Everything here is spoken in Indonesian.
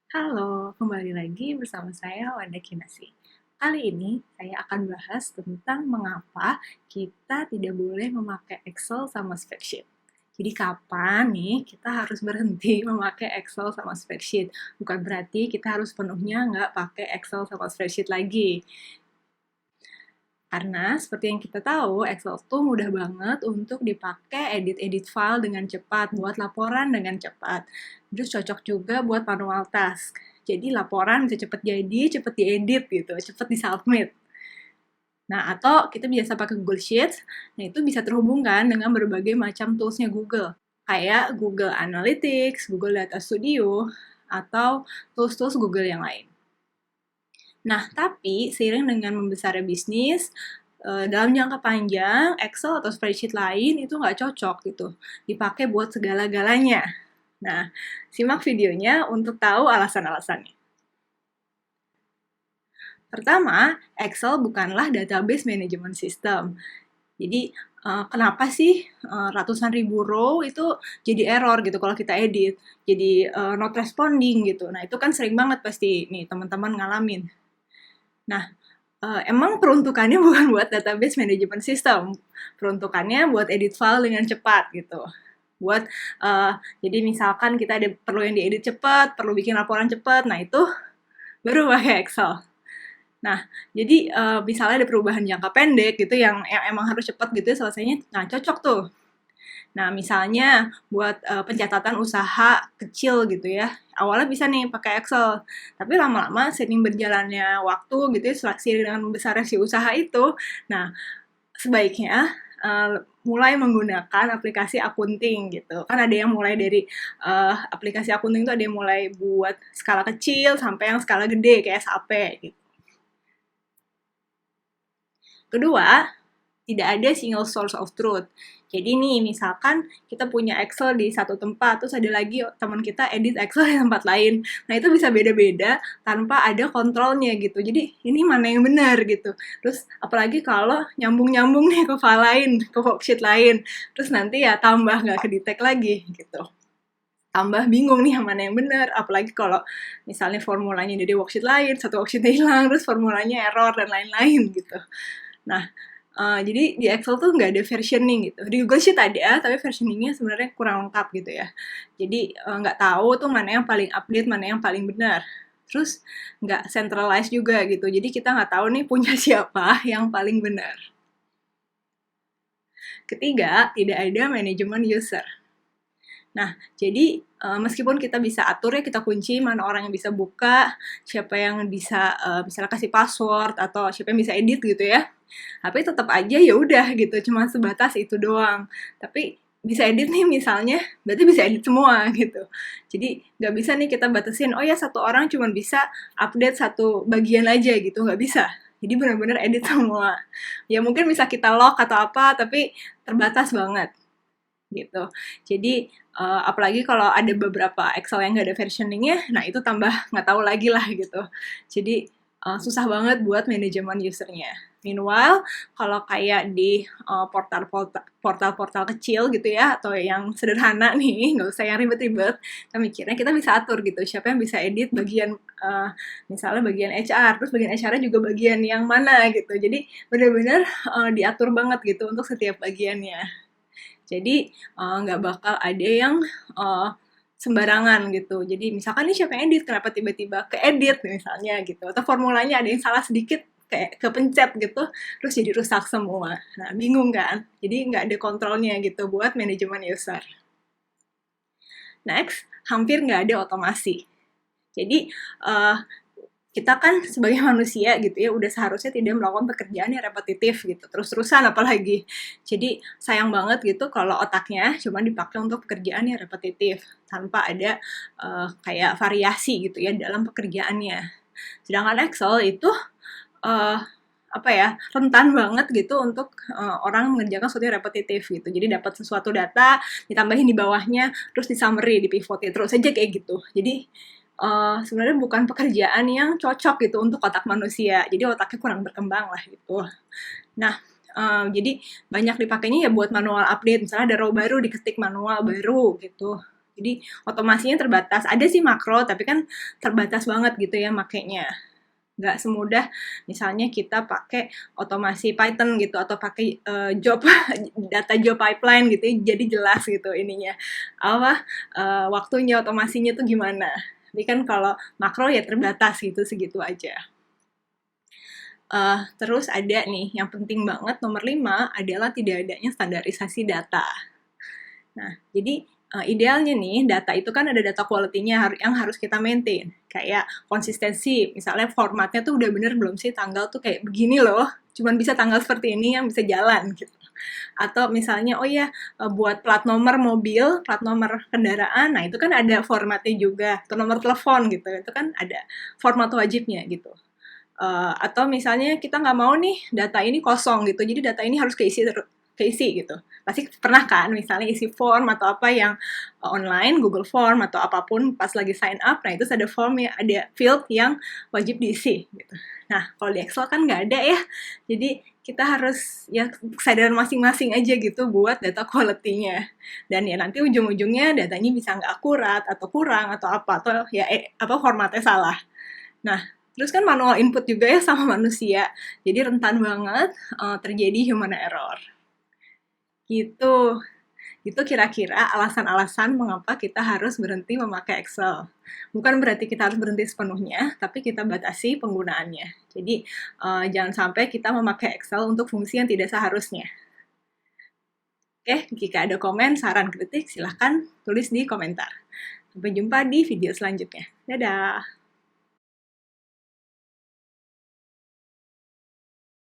Halo, kembali lagi bersama saya Wanda Kinasi. Kali ini saya akan bahas tentang mengapa kita tidak boleh memakai Excel sama spreadsheet. Jadi kapan nih kita harus berhenti memakai Excel sama spreadsheet? Bukan berarti kita harus penuhnya nggak pakai Excel sama spreadsheet lagi. Karena seperti yang kita tahu, Excel tuh mudah banget untuk dipakai edit-edit file dengan cepat, buat laporan dengan cepat. Terus cocok juga buat manual task. Jadi laporan bisa cepet jadi, cepet diedit gitu, cepet disubmit. Nah, atau kita biasa pakai Google Sheets, nah itu bisa terhubungkan dengan berbagai macam toolsnya Google. Kayak Google Analytics, Google Data Studio, atau tools-tools Google yang lain. Nah, tapi seiring dengan membesarnya bisnis, dalam jangka panjang, Excel atau spreadsheet lain itu nggak cocok gitu, dipakai buat segala-galanya. Nah, simak videonya untuk tahu alasan-alasannya. Pertama, Excel bukanlah database management system. Jadi, kenapa sih ratusan ribu row itu jadi error gitu kalau kita edit, jadi not responding gitu. Nah, itu kan sering banget pasti nih teman-teman ngalamin. Nah, emang peruntukannya bukan buat database management system, peruntukannya buat edit file dengan cepat gitu. Buat jadi misalkan kita ada perlu yang diedit cepat, perlu bikin laporan cepat, nah itu baru pakai Excel. Nah, jadi misalnya ada perubahan jangka pendek gitu yang emang harus cepat gitu ya selesainya, nah cocok tuh. Nah, misalnya buat pencatatan usaha kecil gitu ya, awalnya bisa nih pakai Excel, tapi lama-lama seiring berjalannya waktu gitu ya, seiring dengan besarnya si usaha itu, nah sebaiknya mulai menggunakan aplikasi akunting gitu. Kan ada yang mulai dari aplikasi akunting itu ada yang mulai buat skala kecil sampai yang skala gede kayak SAP gitu. Kedua, tidak ada single source of truth. Jadi nih, misalkan kita punya Excel di satu tempat, terus ada lagi teman kita edit Excel di tempat lain. Nah, itu bisa beda-beda tanpa ada kontrolnya gitu. Jadi, ini mana yang benar gitu. Terus, apalagi kalau nyambung-nyambung nih ke file lain, ke worksheet lain. Terus nanti ya tambah nggak kedetek lagi gitu. Tambah bingung nih yang mana yang benar. Apalagi kalau misalnya formulanya dari worksheet lain, satu worksheetnya hilang, terus formulanya error dan lain-lain gitu. Nah, jadi di Excel tuh nggak ada versioning gitu. Di Google Sheet ada, tapi versioningnya sebenarnya kurang lengkap gitu ya. Jadi nggak tahu tuh mana yang paling update, mana yang paling benar. Terus nggak centralized juga gitu. Jadi kita nggak tahu nih punya siapa yang paling benar. Ketiga, tidak ada manajemen user. Nah, jadi meskipun kita bisa atur ya, kita kunci mana orang yang bisa buka, siapa yang bisa misalnya kasih password atau siapa yang bisa edit gitu ya. Tapi tetap aja ya udah gitu, cuma sebatas itu doang. Tapi bisa edit nih misalnya, berarti bisa edit semua gitu. Jadi nggak bisa nih kita batasin, oh ya satu orang cuma bisa update satu bagian aja gitu, nggak bisa. Jadi benar-benar edit semua. Ya mungkin bisa kita lock atau apa, tapi terbatas banget gitu. Jadi apalagi kalau ada beberapa Excel yang nggak ada versioningnya, nah itu tambah nggak tahu lagi lah gitu. Jadi susah banget buat manajemen usernya. Meanwhile, kalau kayak di portal-portal kecil gitu ya, atau yang sederhana nih, nggak usah yang ribet-ribet, kita mikirnya kita bisa atur gitu, siapa yang bisa edit bagian, misalnya bagian HR, terus bagian HR-nya juga bagian yang mana gitu. Jadi benar-benar diatur banget gitu untuk setiap bagiannya. Jadi nggak bakal ada yang sembarangan gitu. Jadi misalkan nih siapa yang edit, kenapa tiba-tiba keedit misalnya gitu, atau formulanya ada yang salah sedikit kayak kepencet gitu, terus jadi rusak semua. Nah bingung kan? Jadi nggak ada kontrolnya gitu buat manajemen user. Next, hampir nggak ada otomasi. Jadi kita kan sebagai manusia gitu ya udah seharusnya tidak melakukan pekerjaan yang repetitif gitu terus-terusan apalagi. Jadi sayang banget gitu kalau otaknya cuma dipakai untuk pekerjaan yang repetitif tanpa ada kayak variasi gitu ya dalam pekerjaannya. Sedangkan Excel itu uh, apa ya rentan banget gitu untuk orang mengerjakan sesuatu yang repetitif gitu. Jadi dapat sesuatu data ditambahin di bawahnya terus di summary di pivotin terus aja kayak gitu. Jadi sebenarnya bukan pekerjaan yang cocok gitu untuk otak manusia. Jadi otaknya kurang berkembang lah gitu. Nah, jadi banyak dipakainya ya buat manual update. Misalnya ada row baru diketik manual baru gitu. Jadi otomasinya terbatas. Ada sih makro, tapi kan terbatas banget gitu ya makainya. Nggak semudah misalnya kita pakai otomasi Python gitu atau pakai job data job pipeline gitu, jadi jelas gitu ininya apa waktunya otomasinya tuh gimana. Tapi kan kalau makro ya terbatas gitu, segitu aja. Terus ada nih yang penting banget, nomor 5 adalah tidak adanya standarisasi data. Nah, jadi idealnya nih, data itu kan ada data quality-nya yang harus kita maintain. Kayak konsistensi, misalnya formatnya tuh udah bener belum sih, tanggal tuh kayak begini loh, cuman bisa tanggal seperti ini yang bisa jalan gitu. Atau misalnya, oh ya, buat plat nomor mobil, plat nomor kendaraan, nah itu kan ada formatnya juga, atau nomor telepon gitu, itu kan ada format wajibnya gitu. Atau misalnya kita nggak mau nih data ini kosong gitu, jadi data ini harus keisi gitu. Pasti pernah kan misalnya isi form atau apa yang online, Google Form atau apapun pas lagi sign up, nah itu ada form ya, ada field yang wajib diisi gitu. Nah, kalau di Excel kan nggak ada ya, jadi kita harus ya kesadaran masing-masing aja gitu buat data quality-nya. Dan ya nanti ujung-ujungnya datanya bisa nggak akurat atau kurang atau apa, atau ya apa formatnya salah. Nah, terus kan manual input juga ya sama manusia, jadi rentan banget terjadi human error. Gitu. Itu kira-kira alasan-alasan mengapa kita harus berhenti memakai Excel. Bukan berarti kita harus berhenti sepenuhnya, tapi kita batasi penggunaannya. Jadi, jangan sampai kita memakai Excel untuk fungsi yang tidak seharusnya. Oke, jika ada komen, saran, kritik, silahkan tulis di komentar. Sampai jumpa di video selanjutnya. Dadah!